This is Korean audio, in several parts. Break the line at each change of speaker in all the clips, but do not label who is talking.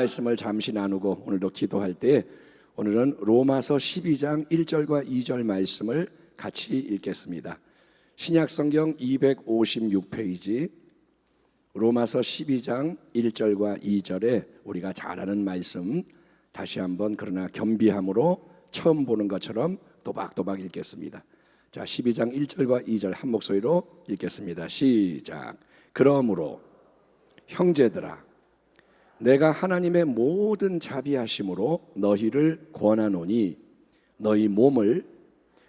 말씀을 잠시 나누고 오늘도 기도할 때 오늘은 로마서 12장 1절과 2절 말씀을 같이 읽겠습니다. 신약성경 256페이지 로마서 12장 1절과 2절에 우리가 잘 아는 말씀 다시 한번 그러나 겸비함으로 처음 보는 것처럼 또박또박 읽겠습니다. 자, 12장 1절과 2절 한 목소리로 읽겠습니다. 시작. 그러므로 형제들아, 내가 하나님의 모든 자비하심으로 너희를 권하노니 너희 몸을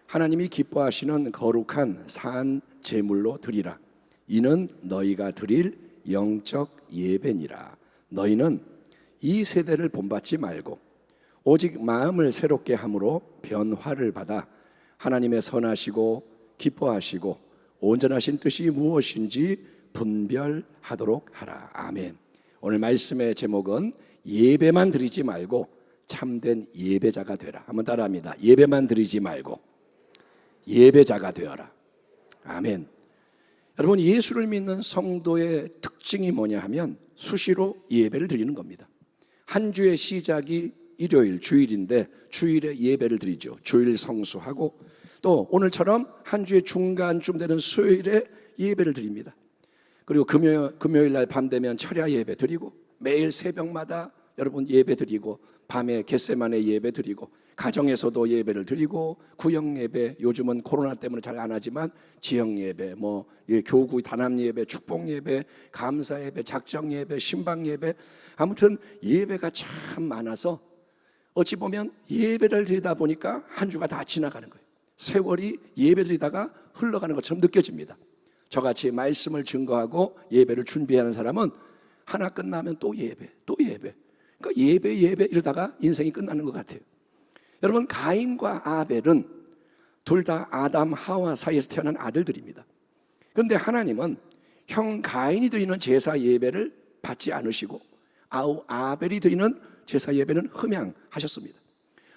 하나님이 기뻐하시는 거룩한 산 제물로 드리라. 이는 너희가 드릴 영적 예배니라. 너희는 이 세대를 본받지 말고 오직 마음을 새롭게 함으로 변화를 받아 하나님의 선하시고 기뻐하시고 온전하신 뜻이 무엇인지 분별하도록 하라. 아멘. 오늘 말씀의 제목은 예배만 드리지 말고 참된 예배자가 되라. 한번 따라합니다. 예배만 드리지 말고 예배자가 되어라. 아멘. 여러분, 예수를 믿는 성도의 특징이 뭐냐 하면 수시로 예배를 드리는 겁니다. 한 주의 시작이 일요일, 주일인데 주일에 예배를 드리죠. 주일 성수하고 또 오늘처럼 한 주의 중간쯤 되는 수요일에 예배를 드립니다. 그리고 금요일 날 밤 되면 철야 예배 드리고 매일 새벽마다 여러분 예배 드리고 밤에 겟세마네 예배 드리고 가정에서도 예배를 드리고 구역 예배, 요즘은 코로나 때문에 잘 안 하지만 지역 예배, 교구 단합 예배, 축복 예배, 감사 예배, 작정 예배, 신방 예배, 아무튼 예배가 참 많아서 어찌 보면 예배를 드리다 보니까 한 주가 다 지나가는 거예요. 세월이 예배 드리다가 흘러가는 것처럼 느껴집니다. 저같이 말씀을 증거하고 예배를 준비하는 사람은 하나 끝나면 또 예배, 또 예배. 그러니까 예배 이러다가 인생이 끝나는 것 같아요. 여러분, 가인과 아벨은 둘 다 아담, 하와 사이에서 태어난 아들들입니다. 그런데 하나님은 형 가인이 드리는 제사 예배를 받지 않으시고 아벨이 드리는 제사 예배는 흠양하셨습니다.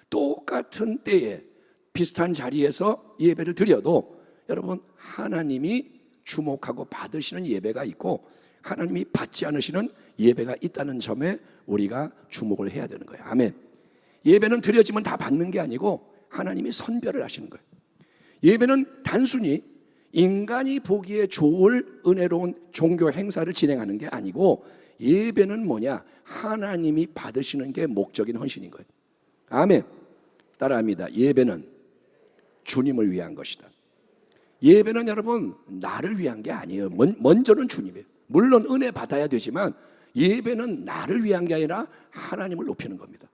똑같은 때에 비슷한 자리에서 예배를 드려도 여러분, 하나님이 주목하고 받으시는 예배가 있고 하나님이 받지 않으시는 예배가 있다는 점에 우리가 주목을 해야 되는 거예요. 아멘. 예배는 드려지면 다 받는 게 아니고 하나님이 선별을 하시는 거예요. 예배는 단순히 인간이 보기에 좋을 은혜로운 종교 행사를 진행하는 게 아니고 예배는 뭐냐? 하나님이 받으시는 게 목적인 헌신인 거예요. 아멘. 따라합니다. 예배는 주님을 위한 것이다. 예배는 여러분 나를 위한 게 아니에요. 먼저는 주님이에요. 물론 은혜 받아야 되지만 예배는 나를 위한 게 아니라 하나님을 높이는 겁니다.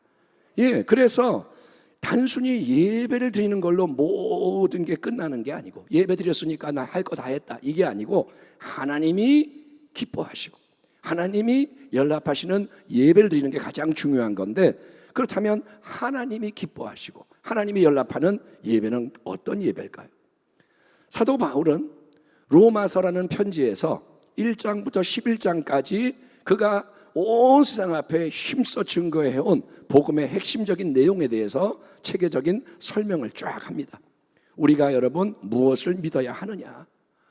그래서 단순히 예배를 드리는 걸로 모든 게 끝나는 게 아니고 예배 드렸으니까 나 할 거 다 했다 이게 아니고 하나님이 기뻐하시고 하나님이 연락하시는 예배를 드리는 게 가장 중요한 건데 그렇다면 하나님이 기뻐하시고 하나님이 연락하는 예배는 어떤 예배일까요? 사도 바울은 로마서라는 편지에서 1장부터 11장까지 그가 온 세상 앞에 힘써 증거해온 복음의 핵심적인 내용에 대해서 체계적인 설명을 쫙 합니다. 우리가 여러분 무엇을 믿어야 하느냐,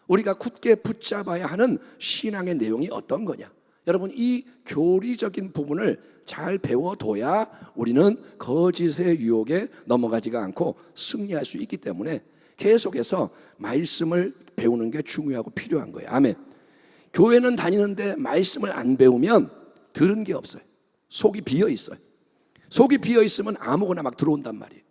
우리가 굳게 붙잡아야 하는 신앙의 내용이 어떤 거냐, 여러분 이 교리적인 부분을 잘 배워둬야 우리는 거짓의 유혹에 넘어가지가 않고 승리할 수 있기 때문에 계속해서 말씀을 배우는 게 중요하고 필요한 거예요. 아멘. 교회는 다니는데 말씀을 안 배우면 들은 게 없어요. 속이 비어 있어요. 속이 비어 있으면 아무거나 막 들어온단 말이에요.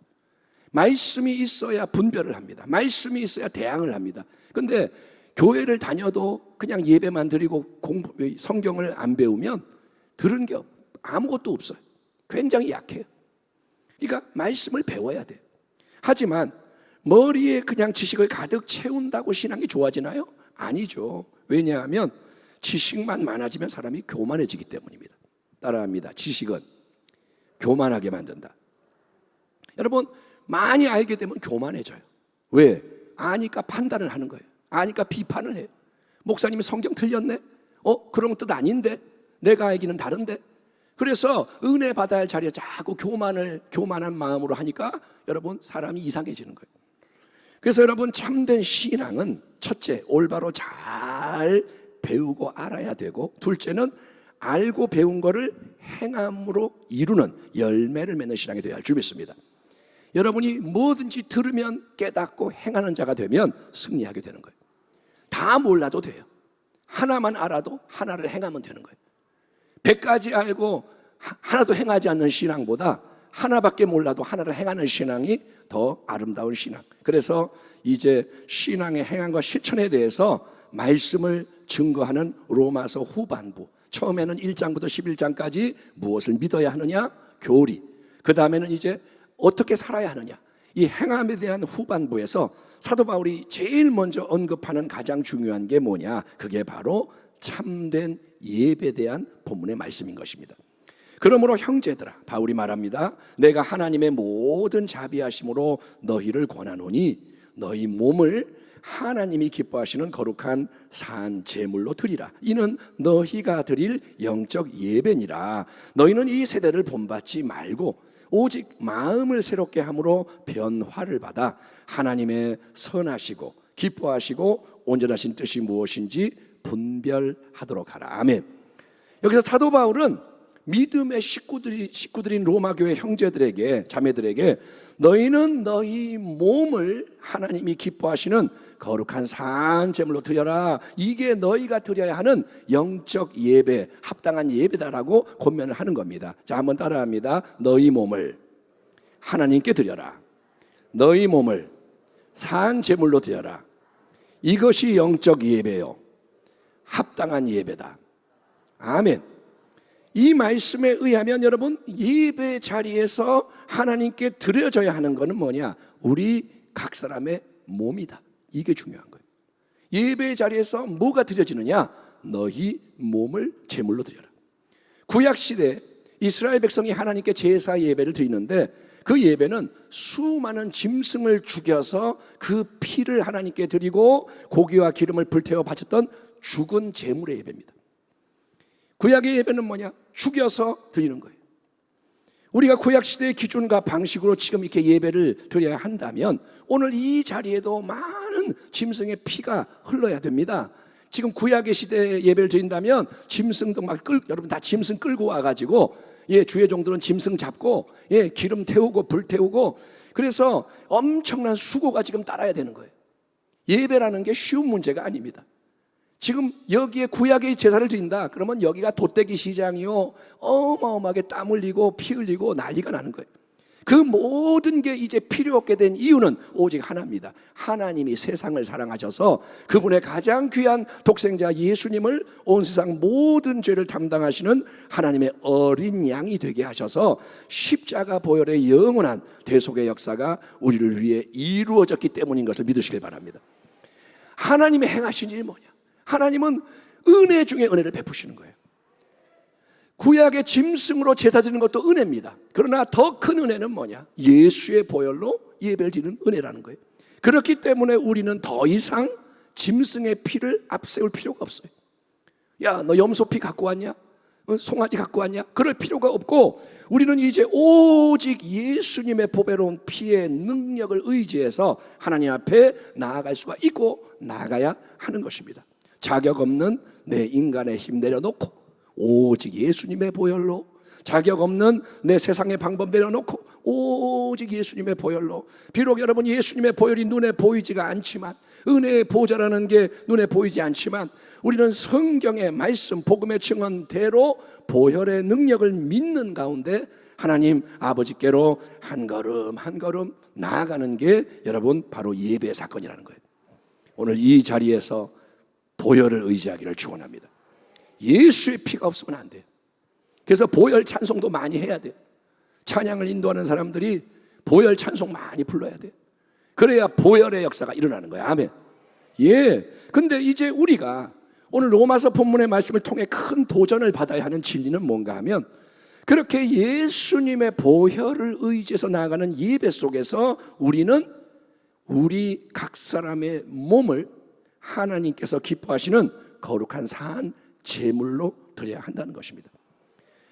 말씀이 있어야 분별을 합니다. 말씀이 있어야 대항을 합니다. 그런데 교회를 다녀도 그냥 예배만 드리고 성경을 안 배우면 들은 게 아무것도 없어요. 굉장히 약해요. 그러니까 말씀을 배워야 돼요. 하지만 머리에 그냥 지식을 가득 채운다고 신앙이 좋아지나요? 아니죠. 왜냐하면 지식만 많아지면 사람이 교만해지기 때문입니다. 따라합니다. 지식은 교만하게 만든다. 여러분 많이 알게 되면 교만해져요. 왜? 아니까 판단을 하는 거예요. 아니까 비판을 해요. 목사님이 성경 틀렸네? 그런 뜻 아닌데? 내가 알기는 다른데? 그래서 은혜 받아야 할 자리에 자꾸 교만한 마음으로 하니까 여러분 사람이 이상해지는 거예요. 그래서 여러분 참된 신앙은 첫째 올바로 잘 배우고 알아야 되고 둘째는 알고 배운 거를 행함으로 이루는 열매를 맺는 신앙이 되어야 할 줄 믿습니다. 여러분이 뭐든지 들으면 깨닫고 행하는 자가 되면 승리하게 되는 거예요. 다 몰라도 돼요. 하나만 알아도 하나를 행하면 되는 거예요. 100가지 알고 하나도 행하지 않는 신앙보다 하나밖에 몰라도 하나를 행하는 신앙이 더 아름다운 신앙. 그래서 이제 신앙의 행함과 실천에 대해서 말씀을 증거하는 로마서 후반부, 처음에는 1장부터 11장까지 무엇을 믿어야 하느냐? 교리. 그 다음에는 이제 어떻게 살아야 하느냐? 이 행함에 대한 후반부에서 사도 바울이 제일 먼저 언급하는 가장 중요한 게 뭐냐? 그게 바로 참된 예배에 대한 본문의 말씀인 것입니다. 그러므로 형제들아, 바울이 말합니다. 내가 하나님의 모든 자비하심으로 너희를 권하노니 너희 몸을 하나님이 기뻐하시는 거룩한 산 제물로 드리라. 이는 너희가 드릴 영적 예배니라. 너희는 이 세대를 본받지 말고 오직 마음을 새롭게 함으로 변화를 받아 하나님의 선하시고 기뻐하시고 온전하신 뜻이 무엇인지 분별하도록 하라. 아멘. 여기서 사도 바울은 믿음의 식구들인 로마교회 형제들에게, 자매들에게 너희는 너희 몸을 하나님이 기뻐하시는 거룩한 산 제물로 드려라. 이게 너희가 드려야 하는 영적 예배, 합당한 예배다라고 권면을 하는 겁니다. 자, 한번 따라합니다. 너희 몸을 하나님께 드려라. 너희 몸을 산 제물로 드려라. 이것이 영적 예배요, 합당한 예배다. 아멘. 이 말씀에 의하면 여러분, 예배 자리에서 하나님께 드려져야 하는 것은 뭐냐? 우리 각 사람의 몸이다. 이게 중요한 거예요. 예배 자리에서 뭐가 드려지느냐? 너희 몸을 제물로 드려라. 구약시대 이스라엘 백성이 하나님께 제사 예배를 드리는데 그 예배는 수많은 짐승을 죽여서 그 피를 하나님께 드리고 고기와 기름을 불태워 바쳤던 죽은 제물의 예배입니다. 구약의 예배는 뭐냐? 죽여서 드리는 거예요. 우리가 구약시대의 기준과 방식으로 지금 이렇게 예배를 드려야 한다면 오늘 이 자리에도 많은 짐승의 피가 흘러야 됩니다. 지금 구약의 시대에 예배를 드린다면 짐승도 여러분 다 짐승 끌고 와가지고 주의 종들은 짐승 잡고 기름 태우고 불 태우고 그래서 엄청난 수고가 지금 따라야 되는 거예요. 예배라는 게 쉬운 문제가 아닙니다. 지금 여기에 구약의 제사를 드린다 그러면 여기가 돛대기 시장이요, 어마어마하게 땀 흘리고 피 흘리고 난리가 나는 거예요. 그 모든 게 이제 필요 없게 된 이유는 오직 하나입니다. 하나님이 세상을 사랑하셔서 그분의 가장 귀한 독생자 예수님을 온 세상 모든 죄를 담당하시는 하나님의 어린 양이 되게 하셔서 십자가 보혈의 영원한 대속의 역사가 우리를 위해 이루어졌기 때문인 것을 믿으시길 바랍니다. 하나님의 행하신 일이 뭐냐? 하나님은 은혜 중에 은혜를 베푸시는 거예요. 구약의 짐승으로 제사 드리는 것도 은혜입니다. 그러나 더 큰 은혜는 뭐냐? 예수의 보혈로 예배를 드리는 은혜라는 거예요. 그렇기 때문에 우리는 더 이상 짐승의 피를 앞세울 필요가 없어요. 야, 너 염소피 갖고 왔냐? 송아지 갖고 왔냐? 그럴 필요가 없고 우리는 이제 오직 예수님의 보배로운 피의 능력을 의지해서 하나님 앞에 나아갈 수가 있고 나아가야 하는 것입니다. 자격 없는 내 인간의 힘 내려놓고 오직 예수님의 보혈로, 자격 없는 내 세상의 방법 내려놓고 오직 예수님의 보혈로. 비록 여러분 예수님의 보혈이 눈에 보이지가 않지만, 은혜의 보좌라는 게 눈에 보이지 않지만 우리는 성경의 말씀, 복음의 증언대로 보혈의 능력을 믿는 가운데 하나님 아버지께로 한 걸음 한 걸음 나아가는 게 여러분 바로 예배의 사건이라는 거예요. 오늘 이 자리에서 보혈을 의지하기를 축원합니다. 예수의 피가 없으면 안 돼요. 그래서 보혈 찬송도 많이 해야 돼요. 찬양을 인도하는 사람들이 보혈 찬송 많이 불러야 돼요. 그래야 보혈의 역사가 일어나는 거예요. 아멘. 근데 이제 우리가 오늘 로마서 본문의 말씀을 통해 큰 도전을 받아야 하는 진리는 뭔가 하면, 그렇게 예수님의 보혈을 의지해서 나아가는 예배 속에서 우리는 우리 각 사람의 몸을 하나님께서 기뻐하시는 거룩한 산 제물로 드려야 한다는 것입니다.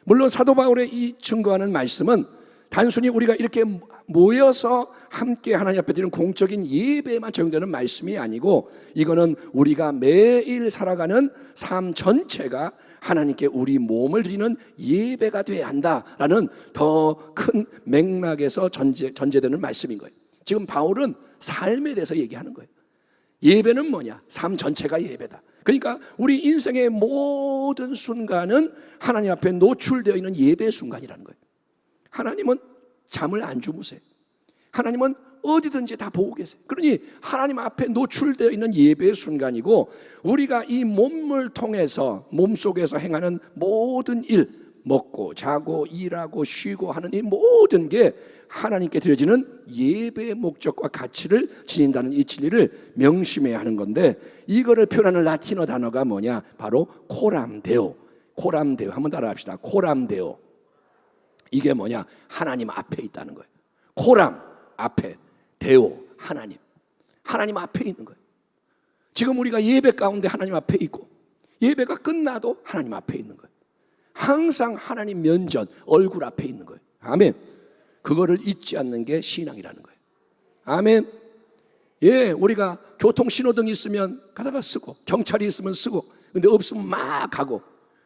물론 사도 바울의 이 증거하는 말씀은 단순히 우리가 이렇게 모여서 함께 하나님 앞에 드리는 공적인 예배에만 적용되는 말씀이 아니고, 이거는 우리가 매일 살아가는 삶 전체가 하나님께 우리 몸을 드리는 예배가 돼야 한다라는 더 큰 맥락에서 전제되는 말씀인 거예요. 지금 바울은 삶에 대해서 얘기하는 거예요. 예배는 뭐냐? 삶 전체가 예배다. 그러니까 우리 인생의 모든 순간은 하나님 앞에 노출되어 있는 예배의 순간이라는 거예요. 하나님은 잠을 안 주무세요. 하나님은 어디든지 다 보고 계세요. 그러니 하나님 앞에 노출되어 있는 예배의 순간이고, 우리가 이 몸을 통해서 몸속에서 행하는 모든 일, 먹고 자고 일하고 쉬고 하는 이 모든 게 하나님께 드려지는 예배의 목적과 가치를 지닌다는 이 진리를 명심해야 하는 건데, 이거를 표현하는 라틴어 단어가 뭐냐? 바로 코람데오. 코람데오. 한번 따라합시다. 코람데오. 이게 뭐냐? 하나님 앞에 있다는 거예요. 코람, 앞에, 데오, 하나님. 하나님 앞에 있는 거예요. 지금 우리가 예배 가운데 하나님 앞에 있고, 예배가 끝나도 하나님 앞에 있는 거예요. 항상 하나님 면전, 얼굴 앞에 있는 거예요. 아멘. 그거를 잊지 않는 게 신앙이라는 거예요. 아멘. 예, 우리가 교통 신호등이 있으면 가다가 쓰고, 경찰이 있으면 쓰고, 근데 없으면 막 가고,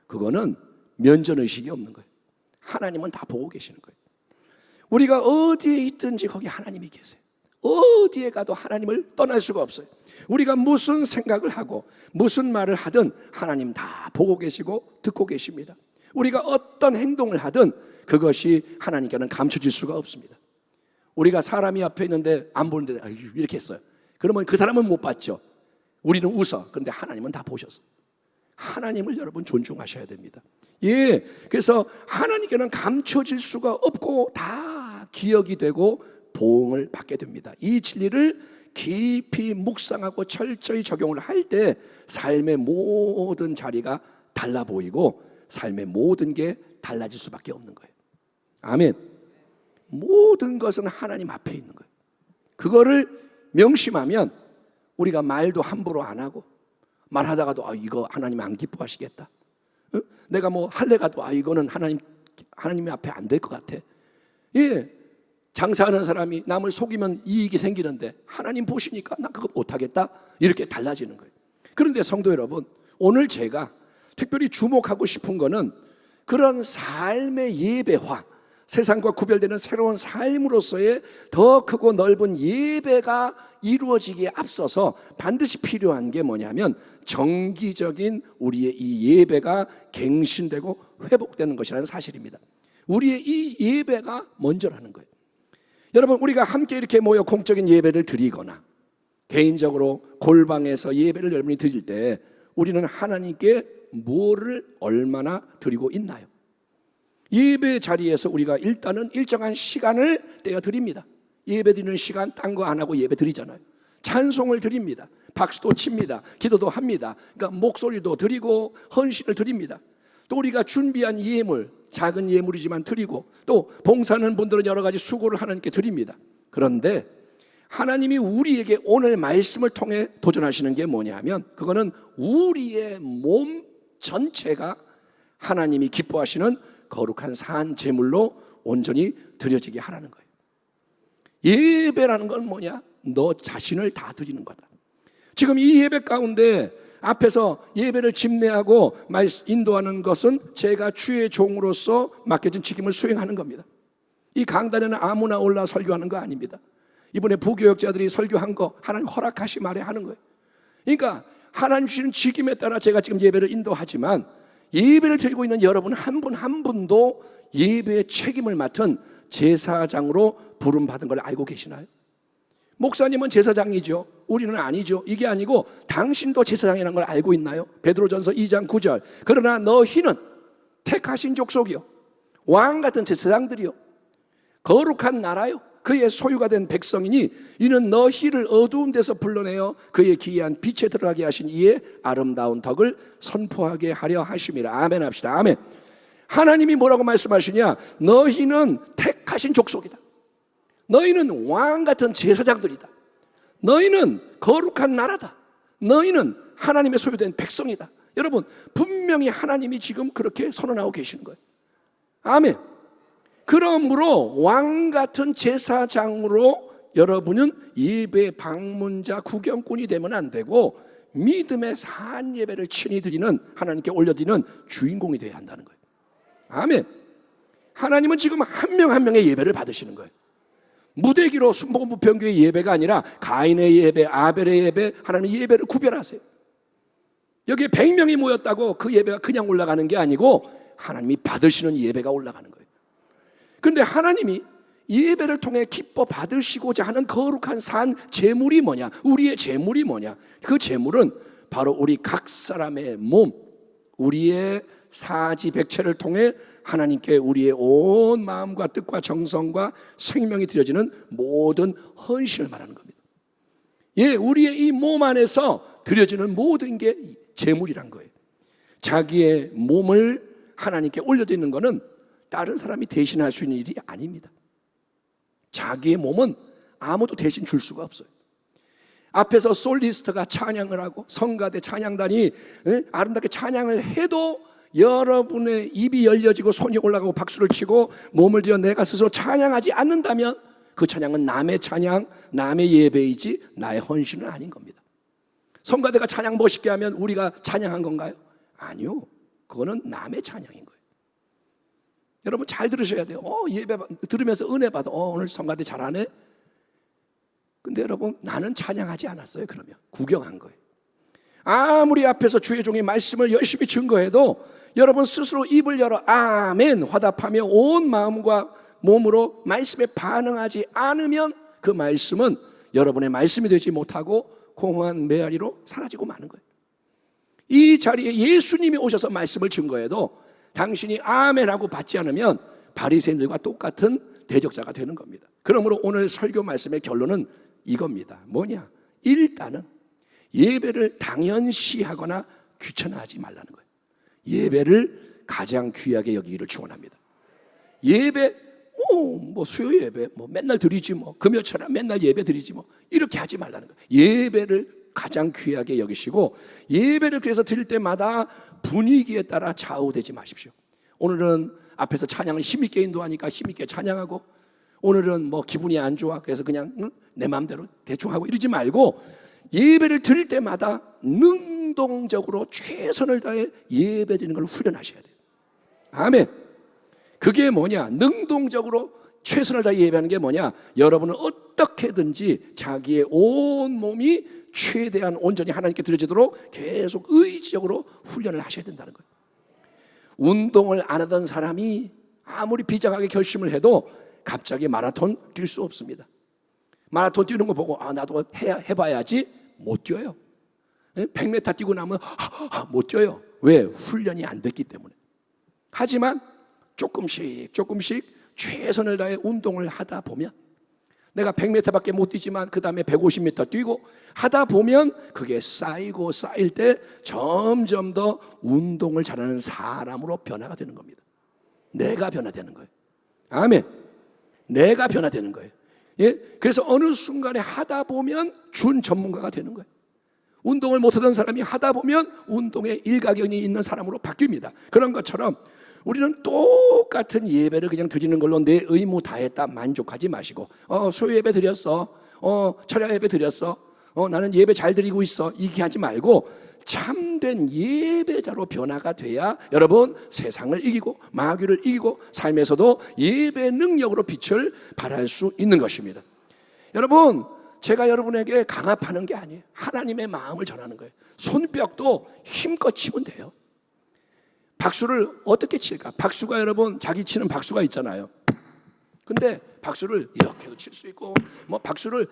그거는 면전의식이 없는 거예요. 하나님은 다 보고 계시는 거예요. 우리가 어디에 있든지 거기 하나님이 계세요. 어디에 가도 하나님을 떠날 수가 없어요. 우리가 무슨 생각을 하고 무슨 말을 하든 하나님 다 보고 계시고 듣고 계십니다. 우리가 어떤 행동을 하든 그것이 하나님께는 감춰질 수가 없습니다. 우리가 사람이 앞에 있는데 안 보는데 이렇게 했어요. 그러면 그 사람은 못 봤죠. 우리는 웃어. 그런데 하나님은 다 보셨어요. 하나님을 여러분 존중하셔야 됩니다. 예, 그래서 하나님께는 감춰질 수가 없고 다 기억이 되고 보응을 받게 됩니다. 이 진리를 깊이 묵상하고 철저히 적용을 할 때 삶의 모든 자리가 달라 보이고 삶의 모든 게 달라질 수밖에 없는 거예요. 아멘. 모든 것은 하나님 앞에 있는 거예요. 그거를 명심하면 우리가 말도 함부로 안 하고, 말하다가도 이거 하나님 안 기뻐하시겠다. 내가 뭐 할래가도 이거는 하나님 앞에 안 될 것 같아. 예, 장사하는 사람이 남을 속이면 이익이 생기는데 하나님 보시니까 나 그거 못하겠다, 이렇게 달라지는 거예요. 그런데 성도 여러분, 오늘 제가 특별히 주목하고 싶은 거는 그런 삶의 예배화, 세상과 구별되는 새로운 삶으로서의 더 크고 넓은 예배가 이루어지기에 앞서서 반드시 필요한 게 뭐냐면 정기적인 우리의 이 예배가 갱신되고 회복되는 것이라는 사실입니다. 우리의 이 예배가 먼저라는 거예요. 여러분, 우리가 함께 이렇게 모여 공적인 예배를 드리거나 개인적으로 골방에서 예배를 여러분이 드릴 때 우리는 하나님께 뭐를 얼마나 드리고 있나요? 예배 자리에서 우리가 일단은 일정한 시간을 떼어 드립니다. 예배 드리는 시간 딴 거 안 하고 예배 드리잖아요. 찬송을 드립니다. 박수도 칩니다. 기도도 합니다. 그러니까 목소리도 드리고 헌신을 드립니다. 또 우리가 준비한 예물, 작은 예물이지만 드리고, 또 봉사하는 분들은 여러 가지 수고를 하나님께 드립니다. 그런데 하나님이 우리에게 오늘 말씀을 통해 도전하시는 게 뭐냐면, 그거는 우리의 몸 전체가 하나님이 기뻐하시는 거룩한 산 제물로 온전히 드려지게 하라는 거예요. 예배라는 건 뭐냐? 너 자신을 다 드리는 거다. 지금 이 예배 가운데 앞에서 예배를 집례하고 인도하는 것은 제가 주의 종으로서 맡겨진 직임을 수행하는 겁니다. 이 강단에는 아무나 올라 설교하는 거 아닙니다. 이번에 부교역자들이 설교한 거 하나님 허락하시 말에 하는 거예요. 그러니까 하나님 주시는 직임에 따라 제가 지금 예배를 인도하지만, 예배를 드리고 있는 여러분 한 분 한 분도 예배의 책임을 맡은 제사장으로 부름받은 걸 알고 계시나요? 목사님은 제사장이죠. 우리는 아니죠. 이게 아니고 당신도 제사장이라는 걸 알고 있나요? 베드로전서 2장 9절. 그러나 너희는 택하신 족속이요, 왕 같은 제사장들이요, 거룩한 나라요, 그의 소유가 된 백성이니 이는 너희를 어두운 데서 불러내어 그의 기이한 빛에 들어가게 하신 이의 아름다운 덕을 선포하게 하려 하심이라. 아멘 합시다. 아멘. 하나님이 뭐라고 말씀하시냐? 너희는 택하신 족속이다. 너희는 왕 같은 제사장들이다. 너희는 거룩한 나라다. 너희는 하나님의 소유된 백성이다. 여러분, 분명히 하나님이 지금 그렇게 선언하고 계시는 거예요. 아멘. 그러므로 왕 같은 제사장으로 여러분은 예배 방문자 구경꾼이 되면 안 되고 믿음의 산 예배를 친히 드리는, 하나님께 올려드리는 주인공이 되어야 한다는 거예요. 아멘. 하나님은 지금 한 명 한 명의 예배를 받으시는 거예요. 무대기로 순복음 부평교회 예배가 아니라 가인의 예배, 아벨의 예배, 하나님의 예배를 구별하세요. 여기에 100명이 모였다고 그 예배가 그냥 올라가는 게 아니고 하나님이 받으시는 예배가 올라가는 거예요. 그런데 하나님이 예배를 통해 기뻐 받으시고자 하는 거룩한 산 제물이 뭐냐? 우리의 제물이 뭐냐? 그 제물은 바로 우리 각 사람의 몸, 우리의 사지백체를 통해 하나님께 우리의 온 마음과 뜻과 정성과 생명이 드려지는 모든 헌신을 말하는 겁니다. 예, 우리의 이 몸 안에서 드려지는 모든 게 제물이란 거예요. 자기의 몸을 하나님께 올려드리는 것은 다른 사람이 대신할 수 있는 일이 아닙니다. 자기의 몸은 아무도 대신 줄 수가 없어요. 앞에서 솔리스트가 찬양을 하고 성가대 찬양단이 아름답게 찬양을 해도 여러분의 입이 열려지고 손이 올라가고 박수를 치고 몸을 들여 내가 스스로 찬양하지 않는다면 그 찬양은 남의 찬양, 남의 예배이지 나의 헌신은 아닌 겁니다. 성가대가 찬양 멋있게 하면 우리가 찬양한 건가요? 아니요, 그거는 남의 찬양인 거예요. 여러분 잘 들으셔야 돼요. 예배 들으면서 은혜 받아. 오늘 성가대 잘하네. 근데 여러분, 나는 찬양하지 않았어요. 그러면 구경한 거예요. 아무리 앞에서 주의 종이 말씀을 열심히 증거해도 여러분 스스로 입을 열어 아멘 화답하며 온 마음과 몸으로 말씀에 반응하지 않으면 그 말씀은 여러분의 말씀이 되지 못하고 공허한 메아리로 사라지고 마는 거예요. 이 자리에 예수님이 오셔서 말씀을 증거해도 당신이 아멘하고 받지 않으면 바리새인들과 똑같은 대적자가 되는 겁니다. 그러므로 오늘 설교 말씀의 결론은 이겁니다. 뭐냐? 일단은 예배를 당연시하거나 귀찮아하지 말라는 거예요. 예배를 가장 귀하게 여기기를 축원합니다. 예배, 뭐 수요 예배, 뭐 맨날 드리지, 뭐 금요철에 맨날 예배 드리지, 뭐 이렇게 하지 말라는 거예요. 예배를 가장 귀하게 여기시고 예배를 그래서 드릴 때마다 분위기에 따라 좌우되지 마십시오. 오늘은 앞에서 찬양을 힘있게 인도하니까 힘있게 찬양하고, 오늘은 뭐 기분이 안 좋아 그래서 그냥 내 마음대로 대충 하고 이러지 말고 예배를 드릴 때마다 능동적으로 최선을 다해 예배 드리는 걸 훈련하셔야 돼요. 아멘. 그게 뭐냐? 능동적으로 최선을 다해 예배하는 게 뭐냐? 여러분은 어떻게든지 자기의 온 몸이 최대한 온전히 하나님께 드려지도록 계속 의지적으로 훈련을 하셔야 된다는 거예요. 운동을 안 하던 사람이 아무리 비장하게 결심을 해도 갑자기 마라톤 뛸 수 없습니다. 마라톤 뛰는 거 보고 나도 해봐야지. 못 뛰어요. 100m 뛰고 나면 못 뛰어요. 왜? 훈련이 안 됐기 때문에. 하지만 조금씩 최선을 다해 운동을 하다 보면, 내가 100m밖에 못 뛰지만 그 다음에 150m 뛰고 하다 보면 그게 쌓이고 쌓일 때 점점 더 운동을 잘하는 사람으로 변화가 되는 겁니다. 내가 변화되는 거예요. 아멘. 내가 변화되는 거예요. 예? 그래서 어느 순간에 하다 보면 준 전문가가 되는 거예요. 운동을 못하던 사람이 하다 보면 운동에 일가견이 있는 사람으로 바뀝니다. 그런 것처럼 우리는 똑같은 예배를 그냥 드리는 걸로 내 의무 다했다 만족하지 마시고, 수요 예배 드렸어, 철야 예배 드렸어, 나는 예배 잘 드리고 있어, 이렇게 하지 말고 참된 예배자로 변화가 돼야 여러분 세상을 이기고 마귀를 이기고 삶에서도 예배 능력으로 빛을 발할 수 있는 것입니다. 여러분, 제가 여러분에게 강압하는 게 아니에요. 하나님의 마음을 전하는 거예요. 손뼉도 힘껏 치면 돼요. 박수를 어떻게 칠까? 박수가 여러분, 자기 치는 박수가 있잖아요. 근데 박수를 이렇게도 칠 수 있고, 뭐 박수를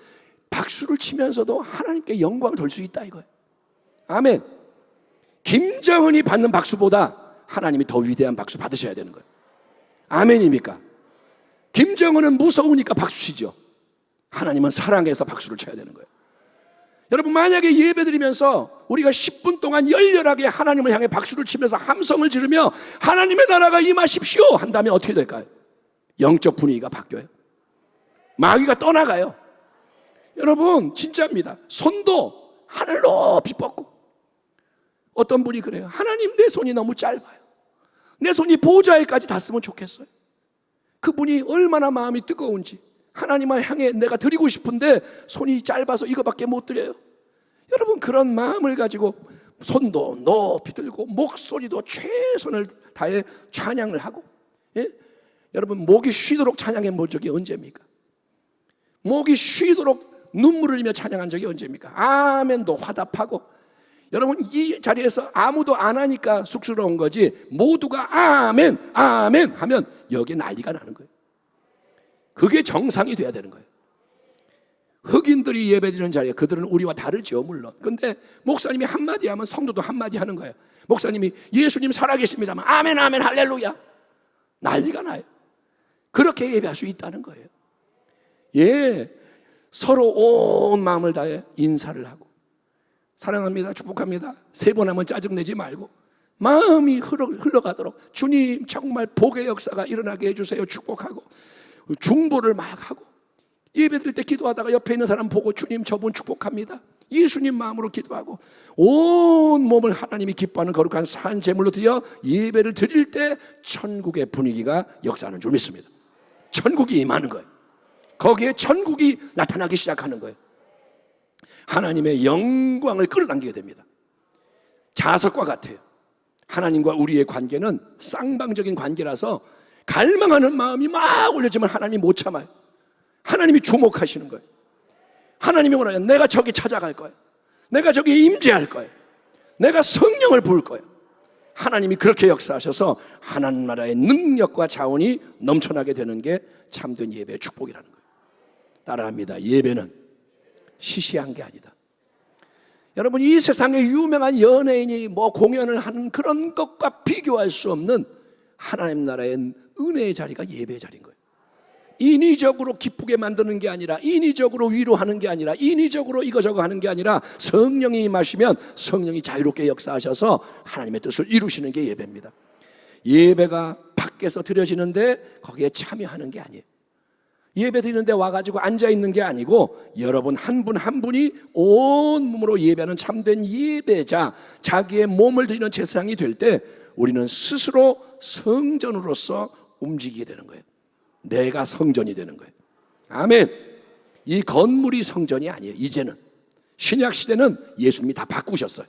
치면서도 하나님께 영광을 돌 수 있다 이거예요. 아멘. 김정은이 받는 박수보다 하나님이 더 위대한 박수 받으셔야 되는 거예요. 아멘입니까? 김정은은 무서우니까 박수 치죠. 하나님은 사랑해서 박수를 쳐야 되는 거예요. 여러분, 만약에 예배 드리면서 우리가 10분 동안 열렬하게 하나님을 향해 박수를 치면서 함성을 지르며 하나님의 나라가 임하십시오 한다면 어떻게 될까요? 영적 분위기가 바뀌어요. 마귀가 떠나가요. 여러분, 진짜입니다. 손도 하늘 높이 뻗고, 어떤 분이 그래요. 하나님, 내 손이 너무 짧아요. 내 손이 보좌에까지 닿았으면 좋겠어요. 그분이 얼마나 마음이 뜨거운지, 하나님을 향해 내가 드리고 싶은데 손이 짧아서 이거밖에 못 드려요. 여러분, 그런 마음을 가지고 손도 높이 들고 목소리도 최선을 다해 찬양을 하고, 예? 여러분, 목이 쉬도록 찬양해 본 적이 언제입니까? 목이 쉬도록 눈물을 흘리며 찬양한 적이 언제입니까? 아멘도 화답하고. 여러분, 이 자리에서 아무도 안 하니까 쑥스러운 거지, 모두가 아멘 아멘 하면 여기 난리가 나는 거예요. 그게 정상이 돼야 되는 거예요. 흑인들이 예배드리는 자리에 그들은 우리와 다르죠, 물론. 근데 목사님이 한마디 하면 성도도 한마디 하는 거예요. 목사님이 예수님 살아계십니다만 아멘 아멘 할렐루야, 난리가 나요. 그렇게 예배할 수 있다는 거예요. 예, 서로 온 마음을 다해 인사를 하고, 사랑합니다, 축복합니다, 3번 하면 짜증내지 말고 마음이 흘러가도록 주님 정말 복의 역사가 일어나게 해주세요 축복하고, 중보를 막 하고, 예배 드릴 때 기도하다가 옆에 있는 사람 보고 주님 저분 축복합니다, 예수님 마음으로 기도하고, 온 몸을 하나님이 기뻐하는 거룩한 산 제물로 드려 예배를 드릴 때 천국의 분위기가 역사하는 줄 믿습니다. 천국이 임하는 거예요. 거기에 천국이 나타나기 시작하는 거예요. 하나님의 영광을 끌어당기게 됩니다. 자석과 같아요. 하나님과 우리의 관계는 쌍방적인 관계라서 갈망하는 마음이 막 올려지면 하나님이 못 참아요. 하나님이 주목하시는 거예요. 하나님이 원하요, 내가 저기 찾아갈 거예요. 내가 저기 임재할 거예요. 내가 성령을 부을 거예요. 하나님이 그렇게 역사하셔서 하나님 나라의 능력과 자원이 넘쳐나게 되는 게 참된 예배의 축복이라는 거예요. 따라합니다. 예배는 시시한 게 아니다. 여러분, 이 세상에 유명한 연예인이 뭐 공연을 하는 그런 것과 비교할 수 없는 하나님 나라의 은혜의 자리가 예배의 자리인 거예요. 인위적으로 기쁘게 만드는 게 아니라, 인위적으로 위로하는 게 아니라, 인위적으로 이거저거 하는 게 아니라, 성령이 임하시면 성령이 자유롭게 역사하셔서 하나님의 뜻을 이루시는 게 예배입니다. 예배가 밖에서 드려지는데 거기에 참여하는 게 아니에요. 예배 드리는데 와가지고 앉아있는 게 아니고, 여러분 한 분 한 분이 온 몸으로 예배하는 참된 예배자, 자기의 몸을 드리는 제사장이 될 때 우리는 스스로 성전으로서 움직이게 되는 거예요. 내가 성전이 되는 거예요. 아멘. 이 건물이 성전이 아니에요. 이제는 신약 시대는 예수님이 다 바꾸셨어요.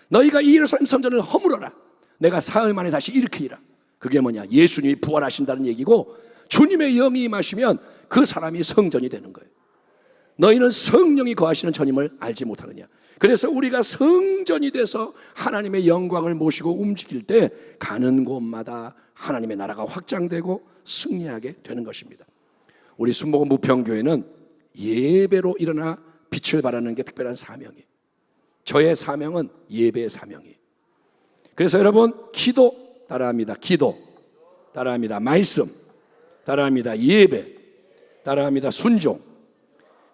너희가 이 예루살렘 성전을 허물어라, 내가 사흘 만에 다시 일으키리라. 그게 뭐냐? 예수님이 부활하신다는 얘기고, 주님의 영이 임하시면 그 사람이 성전이 되는 거예요. 너희는 성령이 거하시는 전임을 알지 못하느냐. 그래서 우리가 성전이 돼서 하나님의 영광을 모시고 움직일 때 가는 곳마다 하나님의 나라가 확장되고 승리하게 되는 것입니다. 우리 순복음 부평교회는 예배로 일어나 빛을 발하는 게 특별한 사명이에요. 저의 사명은 예배의 사명이에요. 그래서 여러분, 기도 따라합니다. 기도 따라합니다. 말씀 따라합니다. 예배 따라합니다. 순종.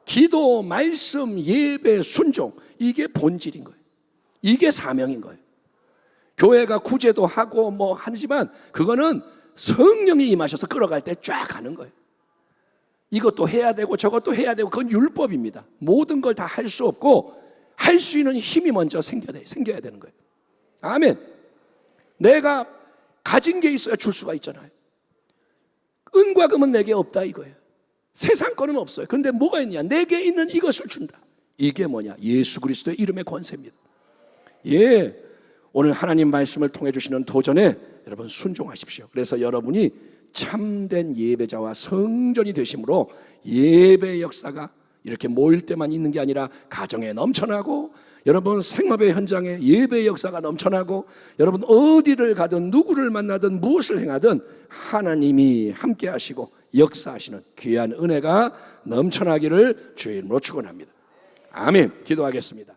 기도, 말씀, 예배, 순종, 이게 본질인 거예요. 이게 사명인 거예요. 교회가 구제도 하고 뭐 하지만 그거는 성령이 임하셔서 끌어갈 때 쫙 가는 거예요. 이것도 해야 되고 저것도 해야 되고, 그건 율법입니다. 모든 걸 다 할 수 없고 할 수 있는 힘이 먼저 생겨야 되는 거예요. 아멘. 내가 가진 게 있어야 줄 수가 있잖아요. 은과 금은 내게 없다 이거예요. 세상 거는 없어요. 그런데 뭐가 있냐? 내게 있는 이것을 준다. 이게 뭐냐? 예수 그리스도의 이름의 권세입니다. 예, 오늘 하나님 말씀을 통해 주시는 도전에 여러분 순종하십시오. 그래서 여러분이 참된 예배자와 성전이 되심으로 예배의 역사가 이렇게 모일 때만 있는 게 아니라 가정에 넘쳐나고, 여러분 생업의 현장에 예배의 역사가 넘쳐나고, 여러분 어디를 가든 누구를 만나든 무엇을 행하든 하나님이 함께 하시고 역사하시는 귀한 은혜가 넘쳐나기를 주의 이름으로 축원합니다. 아멘. 기도하겠습니다.